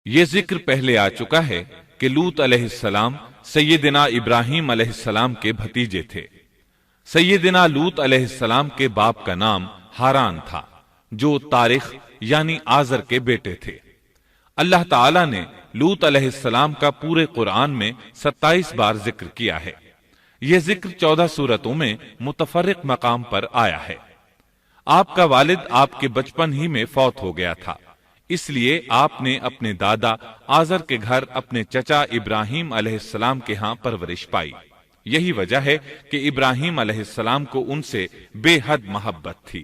یہ ذکر پہلے آ چکا ہے کہ لوط علیہ السلام سیدنا ابراہیم علیہ السلام کے بھتیجے تھے۔ سیدنا لوط علیہ السلام کے باپ کا نام ہاران تھا، جو تارخ یعنی آزر کے بیٹے تھے۔ اللہ تعالیٰ نے لوط علیہ السلام کا پورے قرآن میں 27 بار ذکر کیا ہے۔ یہ ذکر 14 سورتوں میں متفرق مقام پر آیا ہے۔ آپ کا والد آپ کے بچپن ہی میں فوت ہو گیا تھا، اس لیے آپ نے اپنے دادا آزر کے گھر اپنے چچا ابراہیم علیہ السلام کے ہاں پرورش پائی۔ یہی وجہ ہے کہ ابراہیم علیہ السلام کو ان سے بے حد محبت تھی۔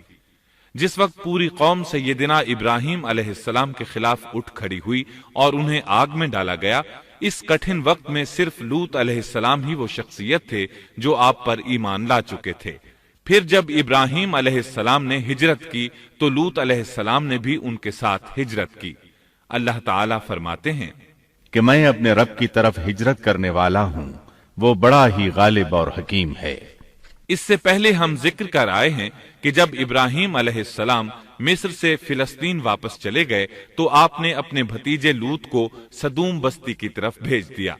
جس وقت پوری قوم سیدنا ابراہیم علیہ السلام کے خلاف اٹھ کھڑی ہوئی اور انہیں آگ میں ڈالا گیا، اس کٹھن وقت میں صرف لوط علیہ السلام ہی وہ شخصیت تھے جو آپ پر ایمان لا چکے تھے۔ پھر جب ابراہیم علیہ السلام نے ہجرت کی تو لوط علیہ السلام نے بھی ان کے ساتھ ہجرت کی۔ اللہ تعالیٰ فرماتے ہیں کہ میں اپنے رب کی طرف ہجرت کرنے والا ہوں، وہ بڑا ہی غالب اور حکیم ہے۔ اس سے پہلے ہم ذکر کر آئے ہیں کہ جب ابراہیم علیہ السلام مصر سے فلسطین واپس چلے گئے تو آپ نے اپنے بھتیجے لوط کو سدوم بستی کی طرف بھیج دیا۔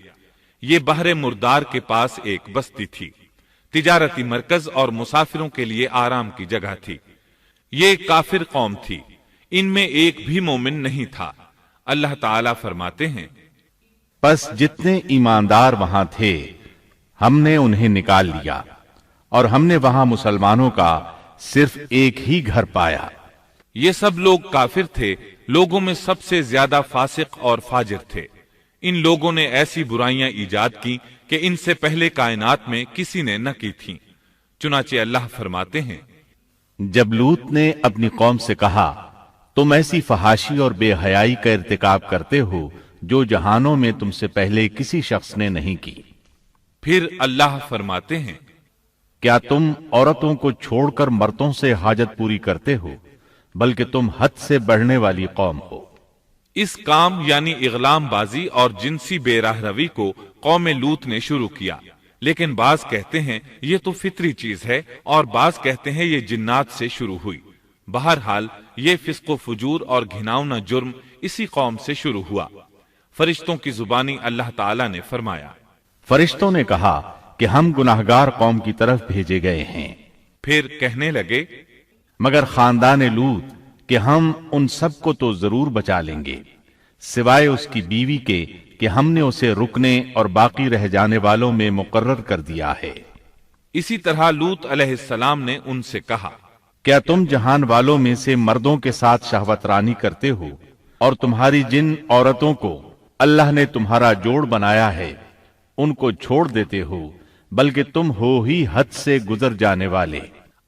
یہ بحر مردار کے پاس ایک بستی تھی، تجارتی مرکز اور مسافروں کے لیے آرام کی جگہ تھی۔ یہ کافر قوم تھی، ان میں ایک بھی مومن نہیں تھا۔ اللہ تعالیٰ فرماتے ہیں پس جتنے ایماندار وہاں تھے ہم نے انہیں نکال لیا، اور ہم نے وہاں مسلمانوں کا صرف ایک ہی گھر پایا۔ یہ سب لوگ کافر تھے، لوگوں میں سب سے زیادہ فاسق اور فاجر تھے۔ ان لوگوں نے ایسی برائیاں ایجاد کی کہ ان سے پہلے کائنات میں کسی نے نہ کی تھیں۔ چنانچہ اللہ فرماتے ہیں جب لوط نے اپنی قوم سے کہا تم ایسی فحاشی اور بے حیائی کا ارتکاب کرتے ہو جو جہانوں میں تم سے پہلے کسی شخص نے نہیں کی۔ پھر اللہ فرماتے ہیں کیا تم عورتوں کو چھوڑ کر مردوں سے حاجت پوری کرتے ہو، بلکہ تم حد سے بڑھنے والی قوم ہو۔ اس کام یعنی اغلام بازی اور جنسی بے راہ روی کو قوم لوط نے شروع کیا، لیکن بعض کہتے ہیں یہ تو فطری چیز ہے اور بعض کہتے ہیں یہ جنات سے شروع ہوئی۔ بہرحال یہ فسق و فجور اور گھناؤنا جرم اسی قوم سے شروع ہوا۔ فرشتوں کی زبانی اللہ تعالیٰ نے فرمایا فرشتوں نے کہا کہ ہم گناہگار قوم کی طرف بھیجے گئے ہیں۔ پھر کہنے لگے مگر خاندان لوط کہ ہم ان سب کو تو ضرور بچا لیں گے، سوائے اس کی بیوی کے کہ ہم نے اسے رکنے اور باقی رہ جانے والوں میں مقرر کر دیا ہے۔ اسی طرح لوط علیہ السلام نے ان سے کہا کیا تم جہان والوں میں سے مردوں کے ساتھ شہوت رانی کرتے ہو، اور تمہاری جن عورتوں کو اللہ نے تمہارا جوڑ بنایا ہے ان کو چھوڑ دیتے ہو، بلکہ تم ہو ہی حد سے گزر جانے والے۔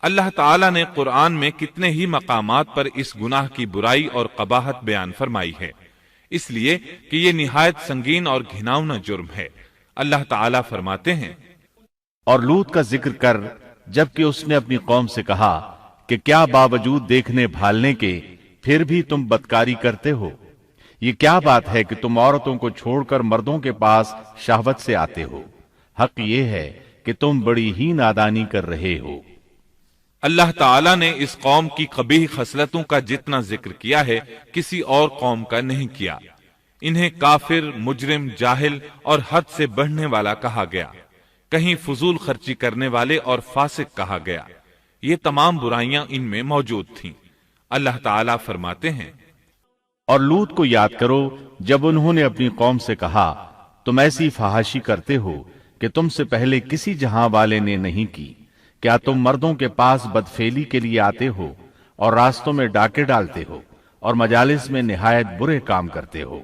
اللہ تعالیٰ نے قرآن میں کتنے ہی مقامات پر اس گناہ کی برائی اور قباحت بیان فرمائی ہے، اس لیے کہ یہ نہایت سنگین اور گھناؤنا جرم ہے۔ اللہ تعالیٰ فرماتے ہیں اور لوط کا ذکر کر جبکہ اس نے اپنی قوم سے کہا کہ کیا باوجود دیکھنے بھالنے کے پھر بھی تم بدکاری کرتے ہو؟ یہ کیا بات ہے کہ تم عورتوں کو چھوڑ کر مردوں کے پاس شہوت سے آتے ہو؟ حق یہ ہے کہ تم بڑی ہی نادانی کر رہے ہو۔ اللہ تعالیٰ نے اس قوم کی قبیح خصلتوں کا جتنا ذکر کیا ہے کسی اور قوم کا نہیں کیا۔ انہیں کافر، مجرم، جاہل اور حد سے بڑھنے والا کہا گیا، کہیں فضول خرچی کرنے والے اور فاسق کہا گیا۔ یہ تمام برائیاں ان میں موجود تھیں۔ اللہ تعالیٰ فرماتے ہیں اور لوط کو یاد کرو جب انہوں نے اپنی قوم سے کہا تم ایسی فحاشی کرتے ہو کہ تم سے پہلے کسی جہاں والے نے نہیں کی۔ کیا تم مردوں کے پاس بدفعلی کے لیے آتے ہو اور راستوں میں ڈاکے ڈالتے ہو اور مجالس میں نہایت برے کام کرتے ہو؟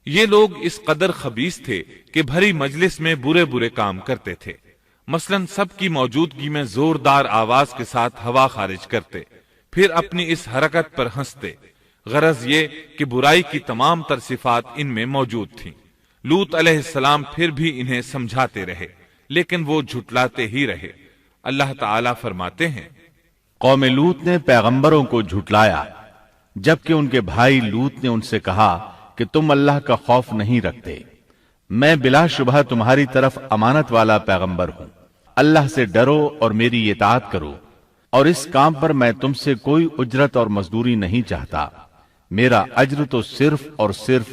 یہ لوگ اس قدر خبیث تھے کہ بھری مجلس میں برے برے کام کرتے تھے۔ مثلا سب کی موجودگی میں زوردار آواز کے ساتھ ہوا خارج کرتے، پھر اپنی اس حرکت پر ہنستے۔ غرض یہ کہ برائی کی تمام تر صفات ان میں موجود تھیں۔ لوط علیہ السلام پھر بھی انہیں سمجھاتے رہے، لیکن وہ جھٹلاتے ہی رہے۔ اللہ تعالیٰ فرماتے ہیں قوم لوط نے پیغمبروں کو جھٹلایا، جبکہ ان کے بھائی لوط نے ان سے کہا کہ تم اللہ کا خوف نہیں رکھتے۔ میں بلا شبہ تمہاری طرف امانت والا پیغمبر ہوں، اللہ سے ڈرو اور میری اطاعت کرو، اور اس کام پر میں تم سے کوئی اجرت اور مزدوری نہیں چاہتا۔ میرا اجر تو صرف اور صرف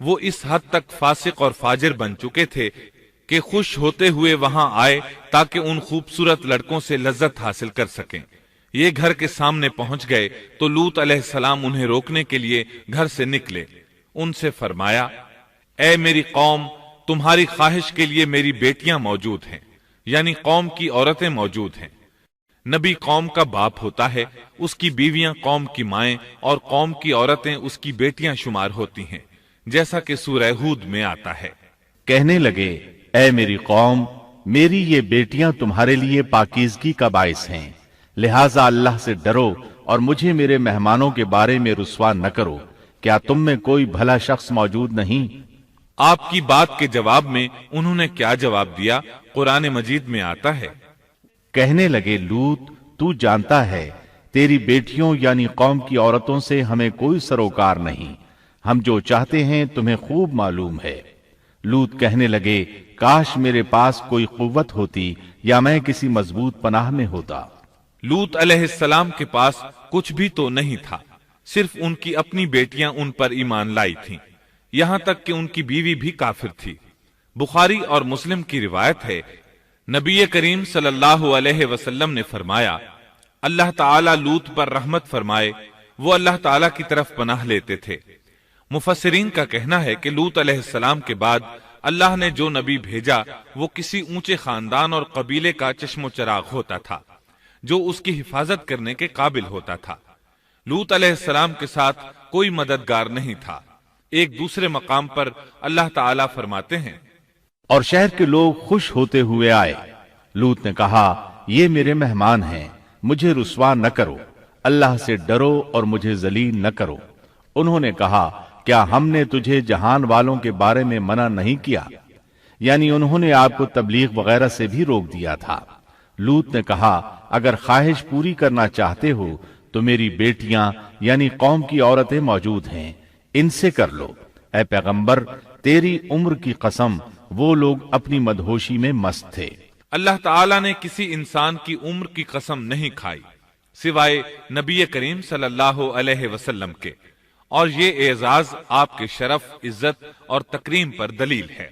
وہ اس حد تک فاسق اور فاجر بن چکے تھے کہ خوش ہوتے ہوئے وہاں آئے تاکہ ان خوبصورت لڑکوں سے لذت حاصل کر سکیں۔ یہ گھر کے سامنے پہنچ گئے تو لوط علیہ السلام انہیں روکنے کے لیے گھر سے نکلے۔ ان سے فرمایا، اے میری قوم، تمہاری خواہش کے لیے میری بیٹیاں موجود ہیں، یعنی قوم کی عورتیں موجود ہیں۔ نبی قوم کا باپ ہوتا ہے، اس کی بیویاں قوم کی مائیں اور قوم کی عورتیں اس کی بیٹیاں شمار ہوتی ہیں، جیسا کہ سورہ ہود میں آتا ہے۔ کہنے لگے، اے میری قوم، میری یہ بیٹیاں تمہارے لیے پاکیزگی کا باعث ہیں، لہٰذا اللہ سے ڈرو اور مجھے میرے مہمانوں کے بارے میں رسوا نہ کرو۔ کیا تم میں کوئی بھلا شخص موجود نہیں؟ آپ کی بات کے جواب میں انہوں نے کیا جواب دیا؟ قرآن مجید میں آتا ہے، کہنے لگے، لوط، تو جانتا ہے تیری بیٹیوں یعنی قوم کی عورتوں سے ہمیں کوئی سروکار نہیں، ہم جو چاہتے ہیں تمہیں خوب معلوم ہے۔ لوط کہنے لگے، کاش میرے پاس کوئی قوت ہوتی یا میں کسی مضبوط پناہ میں ہوتا۔ لوط علیہ السلام کے پاس کچھ بھی تو نہیں تھا، صرف ان کی اپنی بیٹیاں ان پر ایمان لائی تھیں، یہاں تک کہ ان کی بیوی بھی کافر تھی۔ بخاری اور مسلم کی روایت ہے، نبی کریم صلی اللہ علیہ وسلم نے فرمایا، اللہ تعالی لوط پر رحمت فرمائے، وہ اللہ تعالی کی طرف پناہ لیتے تھے۔ مفسرین کا کہنا ہے کہ لوط علیہ السلام کے بعد اللہ نے جو نبی بھیجا وہ کسی اونچے خاندان اور قبیلے کا چشم و چراغ ہوتا تھا، جو اس کی حفاظت کرنے کے قابل ہوتا تھا۔ لوط علیہ السلام کے ساتھ کوئی مددگار نہیں تھا۔ ایک دوسرے مقام پر اللہ تعالیٰ فرماتے ہیں، اور شہر کے لوگ خوش ہوتے ہوئے آئے۔ لوط نے کہا، یہ میرے مہمان ہیں، مجھے رسوا نہ کرو، اللہ سے ڈرو اور مجھے ذلیل نہ کرو۔ انہوں نے کہا، کیا ہم نے تجھے جہان والوں کے بارے میں منع نہیں کیا؟ یعنی انہوں نے آپ کو تبلیغ وغیرہ سے بھی روک دیا تھا۔ لوط نے کہا، اگر خواہش پوری کرنا چاہتے ہو تو میری بیٹیاں یعنی قوم کی عورتیں موجود ہیں، ان سے کر لو۔ اے پیغمبر، تیری عمر کی قسم، وہ لوگ اپنی مدہوشی میں مست تھے۔ اللہ تعالیٰ نے کسی انسان کی عمر کی قسم نہیں کھائی سوائے نبی کریم صلی اللہ علیہ وسلم کے، اور یہ اعزاز آپ کے شرف، عزت اور تکریم پر دلیل ہے۔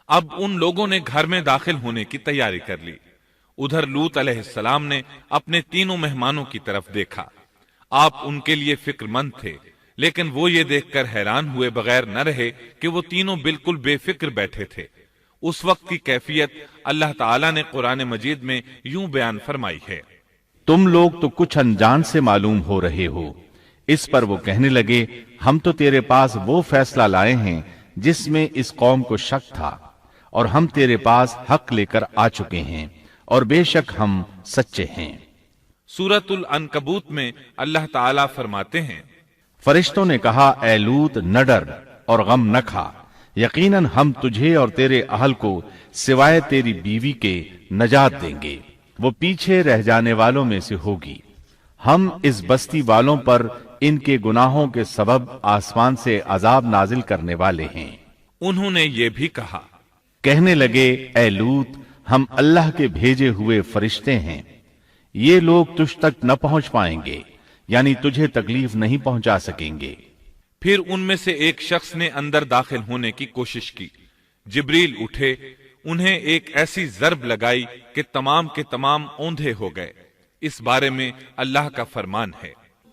اب ان لوگوں نے گھر میں داخل ہونے کی تیاری کر لی۔ ادھر لوط علیہ السلام نے اپنے تینوں مہمانوں کی طرف دیکھا۔ آپ ان کے لیے فکر مند تھے، لیکن وہ یہ دیکھ کر حیران ہوئے بغیر نہ رہے کہ وہ تینوں بالکل بے فکر بیٹھے تھے۔ اس وقت کی کیفیت اللہ تعالیٰ نے قرآن مجید میں یوں بیان فرمائی ہے، تم لوگ تو کچھ انجان سے معلوم ہو رہے ہو۔ اس پر وہ کہنے لگے، ہم تو تیرے پاس وہ فیصلہ لائے ہیں جس میں اس قوم کو شک تھا، اور ہم تیرے پاس حق لے کر آ چکے ہیں، اور بے شک ہم سچے ہیں۔ سورۃ العنکبوت میں اللہ تعالیٰ فرماتے ہیں، فرشتوں نے کہا، اے لوط، نہ ڈر اور غم نہ کھا، یقیناً ہم تجھے اور تیرے اہل کو سوائے تیری بیوی کے نجات دیں گے، وہ پیچھے رہ جانے والوں میں سے ہوگی۔ ہم اس بستی والوں پر ان کے گناہوں کے سبب آسمان سے عذاب نازل کرنے والے ہیں۔ انہوں نے یہ بھی کہا، کہنے لگے، اے لوط، ہم اللہ کے بھیجے ہوئے فرشتے ہیں، یہ لوگ تجھ تک نہ پہنچ پائیں گے، یعنی تجھے تکلیف نہیں پہنچا سکیں گے۔ پھر ان میں سے ایک شخص نے اندر داخل ہونے کی کوشش کی۔ جبریل اٹھے، انہیں ایک ایسی ضرب لگائی کہ تمام کے تمام اوندھے ہو گئے۔ اس بارے میں اللہ کا فرمان ہے،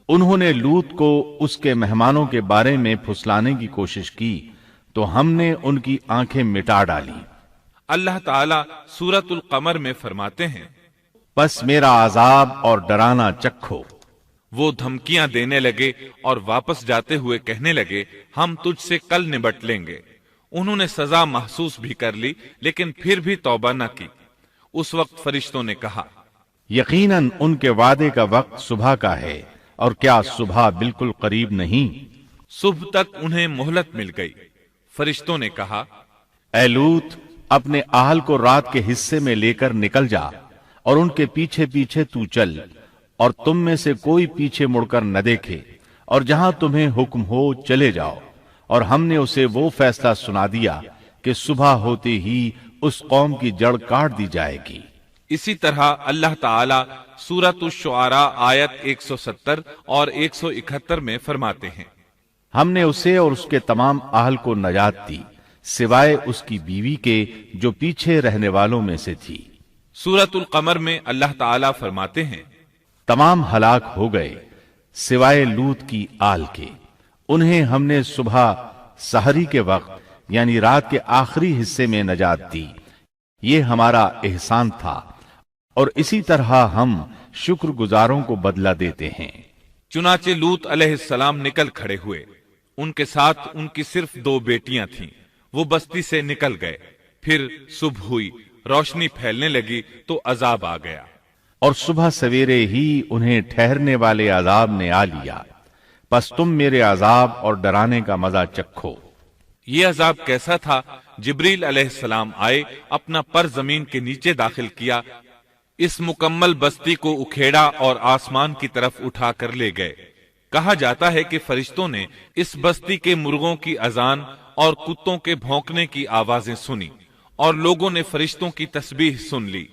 انہوں نے لوط کو اس کے مہمانوں کے بارے میں پھسلانے کی کوشش کی تو ہم نے ان کی آنکھیں مٹا ڈالی۔ اللہ تعالیٰ سورۃ القمر میں فرماتے ہیں، بس میرا عذاب اور ڈرانا چکھو۔ وہ دھمکیاں دینے لگے اور واپس جاتے ہوئے کہنے لگے، ہم تجھ سے کل نبٹ لیں گے۔ انہوں نے سزا محسوس بھی کر لی، لیکن پھر بھی توبہ نہ کی۔ اس وقت فرشتوں نے کہا، یقیناً ان کے وعدے کا وقت صبح کا ہے، اور کیا صبح بالکل قریب نہیں؟ صبح تک انہیں مہلت مل گئی۔ فرشتوں نے کہا، اے لوط، اپنے اہل کو رات کے حصے میں لے کر نکل جا، اور ان کے پیچھے پیچھے تو چل، اور تم میں سے کوئی پیچھے مڑ کر نہ دیکھے، اور جہاں تمہیں حکم ہو چلے جاؤ۔ اور ہم نے اسے وہ فیصلہ سنا دیا کہ صبح ہوتے ہی اس قوم کی جڑ کاٹ دی جائے گی۔ اسی طرح اللہ تعالیٰ سورۃ الشعراء آیت 170 اور 171 میں فرماتے ہیں، ہم نے اسے اور اس کے تمام اہل کو نجات دی سوائے اس کی بیوی کے جو پیچھے رہنے والوں میں سے تھی۔ سورۃ القمر میں اللہ تعالیٰ فرماتے ہیں، تمام ہلاک ہو گئے سوائے لوط کی آل کے، انہیں ہم نے صبح سحری کے وقت یعنی رات کے آخری حصے میں نجات دی، یہ ہمارا احسان تھا، اور اسی طرح ہم شکر گزاروں کو بدلہ دیتے ہیں۔ چنانچہ لوط علیہ السلام نکل کھڑے ہوئے، ان کے ساتھ ان کی صرف 2 بیٹیاں تھیں، وہ بستی سے نکل گئے، پھر صبح ہوئی، روشنی پھیلنے لگی تو عذاب آ گیا، اور صبح سویرے ہی انہیں ٹھہرنے والے عذاب نے آ لیا، پس تم میرے عذاب اور ڈرانے کا مزہ چکھو۔ یہ عذاب کیسا تھا؟ جبریل علیہ السلام آئے، اپنا پر زمین کے نیچے داخل کیا، اس مکمل بستی کو اکھیڑا اور آسمان کی طرف اٹھا کر لے گئے۔ کہا جاتا ہے کہ فرشتوں نے اس بستی کے مرغوں کی اذان اور کتوں کے بھونکنے کی آوازیں سنی، اور لوگوں نے فرشتوں کی تسبیح سن لی۔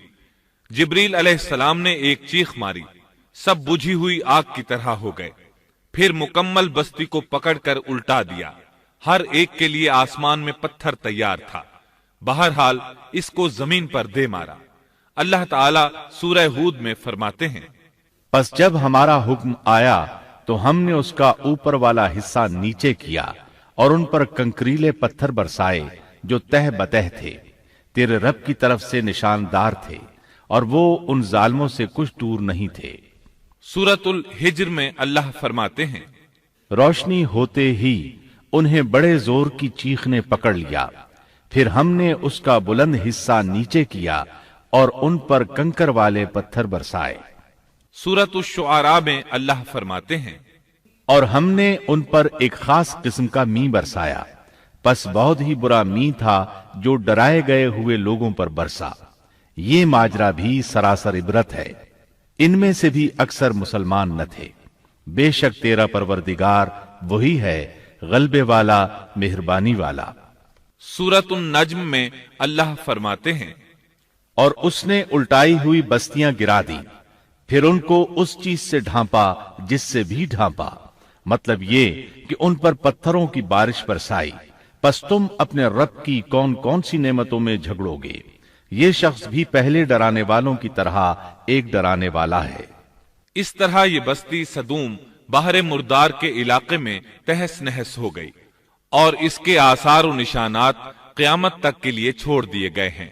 جبریل علیہ السلام نے ایک چیخ ماری، سب بجھی ہوئی آگ کی طرح ہو گئے، پھر مکمل بستی کو پکڑ کر الٹا دیا، ہر ایک کے لیے آسمان میں پتھر تیار تھا، بہرحال اس کو زمین پر دے مارا۔ اللہ تعالیٰ سورہ ہود میں فرماتے ہیں، پس جب ہمارا حکم آیا تو ہم نے اس کا اوپر والا حصہ نیچے کیا اور ان پر کنکریلے پتھر برسائے جو تہ بتہ تھے، تیرے رب کی طرف سے نشاندار تھے، اور وہ ان ظالموں سے کچھ دور نہیں تھے۔ سورۃ الحجر میں اللہ فرماتے ہیں، روشنی ہوتے ہی انہیں بڑے زور کی چیخ نے پکڑ لیا، پھر ہم نے اس کا بلند حصہ نیچے کیا اور ان پر کنکر والے پتھر برسائے۔ سورۃ الشعراء میں اللہ فرماتے ہیں، اور ہم نے ان پر ایک خاص قسم کا می برسایا، پس بہت ہی برا می تھا جو ڈرائے گئے ہوئے لوگوں پر برسا۔ یہ ماجرا بھی سراسر عبرت ہے، ان میں سے بھی اکثر مسلمان نہ تھے۔ بے شک تیرا پروردگار وہی ہے غلبے والا، مہربانی والا۔ سورۃ النجم میں اللہ فرماتے ہیں، اور اس نے الٹائی ہوئی بستیاں گرا دی، پھر ان کو اس چیز سے ڈھانپا جس سے بھی ڈھانپا، مطلب یہ کہ ان پر پتھروں کی بارش برسائی۔ پس تم اپنے رب کی کون کون سی نعمتوں میں جھگڑو گے؟ یہ شخص بھی پہلے ڈرانے والوں کی طرح ایک ڈرانے والا ہے۔ اس طرح یہ بستی سدوم باہر مردار کے علاقے میں تہس نہس ہو گئی، اور اس کے آثار و نشانات قیامت تک کے لیے چھوڑ دیے گئے ہیں۔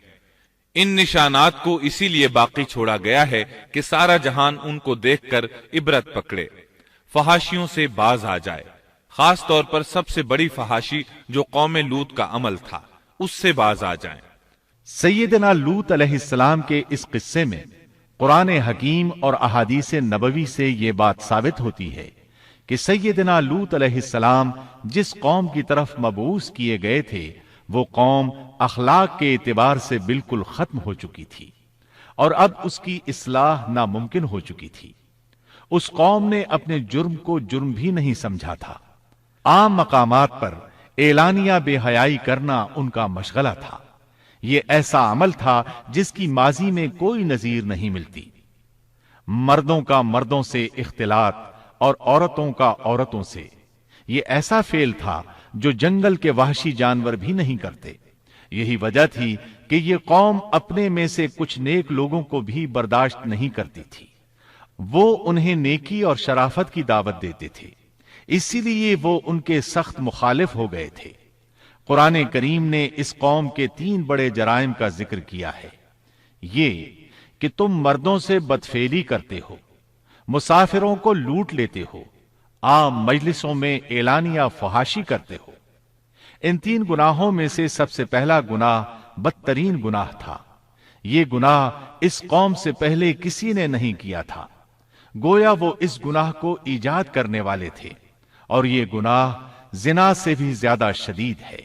ان نشانات کو اسی لیے باقی چھوڑا گیا ہے کہ سارا جہان ان کو دیکھ کر عبرت پکڑے، فحاشیوں سے باز آ جائے، خاص طور پر سب سے بڑی فحاشی جو قوم لوط کا عمل تھا، اس سے باز آ جائیں۔ سیدنا لوط علیہ السلام کے اس قصے میں قرآن حکیم اور احادیث نبوی سے یہ بات ثابت ہوتی ہے کہ سیدنا لوط علیہ السلام جس قوم کی طرف مبعوث کیے گئے تھے، وہ قوم اخلاق کے اعتبار سے بالکل ختم ہو چکی تھی، اور اب اس کی اصلاح ناممکن ہو چکی تھی۔ اس قوم نے اپنے جرم کو جرم بھی نہیں سمجھا تھا، عام مقامات پر اعلانیہ بے حیائی کرنا ان کا مشغلہ تھا۔ یہ ایسا عمل تھا جس کی ماضی میں کوئی نظیر نہیں ملتی۔ مردوں کا مردوں سے اختلاط اور عورتوں کا عورتوں سے، یہ ایسا فعل تھا جو جنگل کے وحشی جانور بھی نہیں کرتے۔ یہی وجہ تھی کہ یہ قوم اپنے میں سے کچھ نیک لوگوں کو بھی برداشت نہیں کرتی تھی، وہ انہیں نیکی اور شرافت کی دعوت دیتے تھے، اسی لیے وہ ان کے سخت مخالف ہو گئے تھے۔ قرآن کریم نے اس قوم کے 3 بڑے جرائم کا ذکر کیا ہے، یہ کہ تم مردوں سے بدفعلی کرتے ہو، مسافروں کو لوٹ لیتے ہو، عام مجلسوں میں اعلانیہ فحاشی کرتے ہو۔ ان 3 گناہوں میں سے سب سے پہلا گناہ بدترین گناہ تھا۔ یہ گناہ اس قوم سے پہلے کسی نے نہیں کیا تھا، گویا وہ اس گناہ کو ایجاد کرنے والے تھے، اور یہ گناہ زنا سے بھی زیادہ شدید ہے۔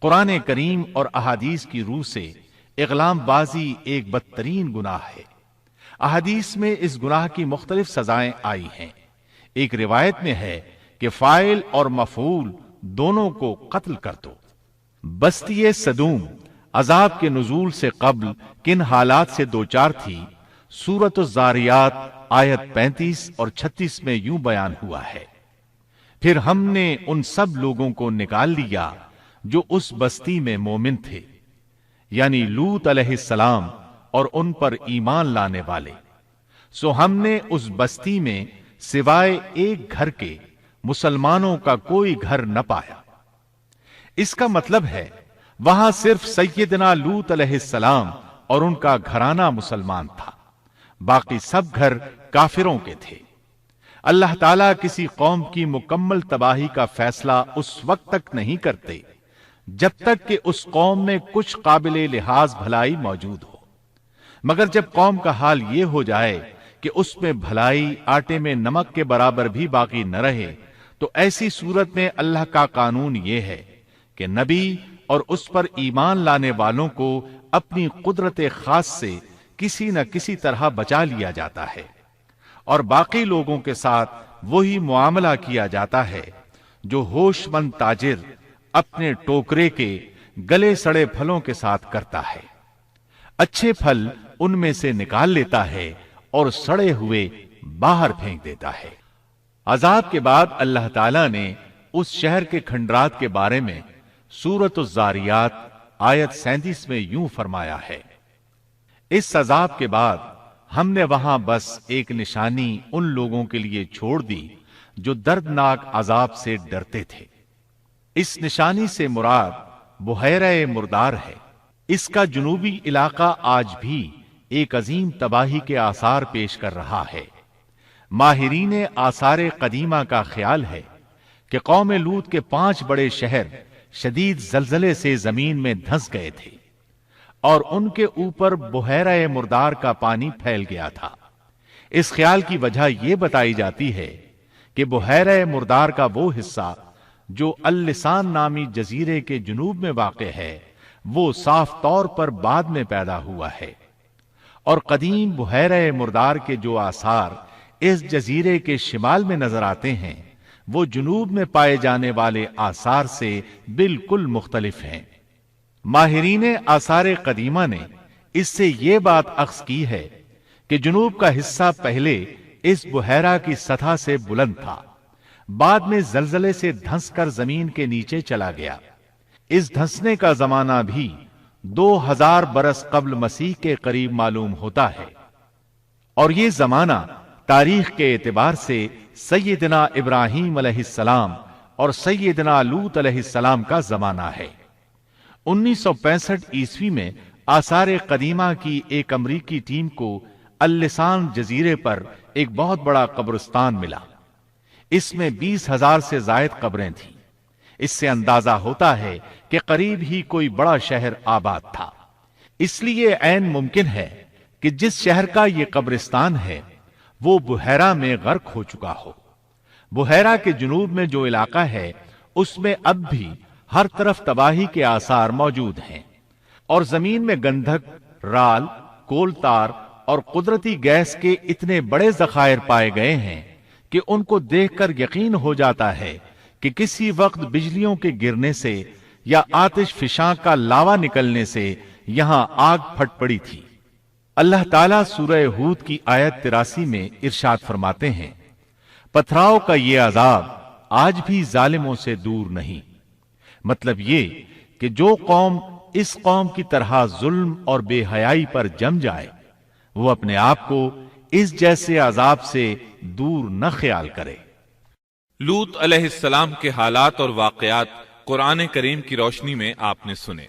قرآن کریم اور احادیث کی روح سے اغلام بازی ایک بدترین گناہ ہے۔ احادیث میں اس گناہ کی مختلف سزائیں آئی ہیں۔ ایک روایت میں ہے کہ فاعل اور مفعول دونوں کو قتل کر دو۔ بستی سدوم عذاب کے نزول سے قبل کن حالات سے دوچار تھی، سورۃ الزاریات آیت 35 اور 36 میں یوں بیان ہوا ہے، پھر ہم نے ان سب لوگوں کو نکال لیا جو اس بستی میں مومن تھے، یعنی لوط علیہ السلام اور ان پر ایمان لانے والے، سو ہم نے اس بستی میں سوائے ایک گھر کے مسلمانوں کا کوئی گھر نہ پایا۔ اس کا مطلب ہے وہاں صرف سیدنا لوط علیہ السلام اور ان کا گھرانہ مسلمان تھا، باقی سب گھر کافروں کے تھے۔ اللہ تعالیٰ کسی قوم کی مکمل تباہی کا فیصلہ اس وقت تک نہیں کرتے جب تک کہ اس قوم میں کچھ قابل لحاظ بھلائی موجود ہو، مگر جب قوم کا حال یہ ہو جائے کہ اس میں بھلائی آٹے میں نمک کے برابر بھی باقی نہ رہے، تو ایسی صورت میں اللہ کا قانون یہ ہے کہ نبی اور اس پر ایمان لانے والوں کو اپنی قدرت خاص سے کسی نہ کسی طرح بچا لیا جاتا ہے، اور باقی لوگوں کے ساتھ وہی معاملہ کیا جاتا ہے جو ہوش مند تاجر اپنے ٹوکرے کے گلے سڑے پھلوں کے ساتھ کرتا ہے۔ اچھے پھل ان میں سے نکال لیتا ہے اور سڑے ہوئے باہر پھینک دیتا ہے۔ عذاب کے بعد اللہ تعالیٰ نے اس شہر کے کھنڈرات کے بارے میں سورۃ الزاریات آیت 37 میں یوں فرمایا ہے، اس عذاب کے بعد ہم نے وہاں بس ایک نشانی ان لوگوں کے لیے چھوڑ دی جو دردناک عذاب سے ڈرتے تھے۔ اس نشانی سے مراد بحیرہ مردار ہے۔ اس کا جنوبی علاقہ آج بھی ایک عظیم تباہی کے آثار پیش کر رہا ہے۔ ماہرین آثار قدیمہ کا خیال ہے کہ قوم لوط کے 5 بڑے شہر شدید زلزلے سے زمین میں دھنس گئے تھے اور ان کے اوپر بحیرہ مردار کا پانی پھیل گیا تھا۔ اس خیال کی وجہ یہ بتائی جاتی ہے کہ بحیرہ مردار کا وہ حصہ جو اللسان نامی جزیرے کے جنوب میں واقع ہے، وہ صاف طور پر بعد میں پیدا ہوا ہے، اور قدیم بحیرہ مردار کے جو آثار اس جزیرے کے شمال میں نظر آتے ہیں وہ جنوب میں پائے جانے والے آثار سے بالکل مختلف ہیں۔ ماہرین آثار قدیمہ نے اس سے یہ بات اخذ کی ہے کہ جنوب کا حصہ پہلے اس بحیرہ کی سطح سے بلند تھا، بعد میں زلزلے سے دھنس کر زمین کے نیچے چلا گیا۔ اس دھنسنے کا زمانہ بھی 2000 برس قبل مسیح کے قریب معلوم ہوتا ہے، اور یہ زمانہ تاریخ کے اعتبار سے سیدنا ابراہیم علیہ السلام اور سیدنا لوط علیہ السلام کا زمانہ ہے۔ 1965 عیسوی میں آثار قدیمہ کی ایک امریکی ٹیم کو اللسان جزیرے پر ایک بہت بڑا قبرستان ملا۔ اس میں 20,000 سے زائد قبریں تھیں۔ اس سے اندازہ ہوتا ہے کہ قریب ہی کوئی بڑا شہر آباد تھا۔ اس لیے عین ممکن ہے کہ جس شہر کا یہ قبرستان ہے وہ بحیرہ میں غرق ہو چکا ہو۔ بحیرہ کے جنوب میں جو علاقہ ہے اس میں اب بھی ہر طرف تباہی کے آثار موجود ہیں، اور زمین میں گندھک، رال، کول تار اور قدرتی گیس کے اتنے بڑے ذخائر پائے گئے ہیں کہ ان کو دیکھ کر یقین ہو جاتا ہے کہ کسی وقت بجلیوں کے گرنے سے یا آتش فشاں کا لاوا نکلنے سے یہاں آگ پھٹ پڑی تھی۔ اللہ تعالیٰ سورہ ہود کی آیت 83 میں ارشاد فرماتے ہیں، پتھراؤ کا یہ عذاب آج بھی ظالموں سے دور نہیں۔ مطلب یہ کہ جو قوم اس قوم کی طرح ظلم اور بے حیائی پر جم جائے وہ اپنے آپ کو اس جیسے عذاب سے دور نہ خیال کرے۔ لوط علیہ السلام کے حالات اور واقعات قرآن کریم کی روشنی میں آپ نے سنے۔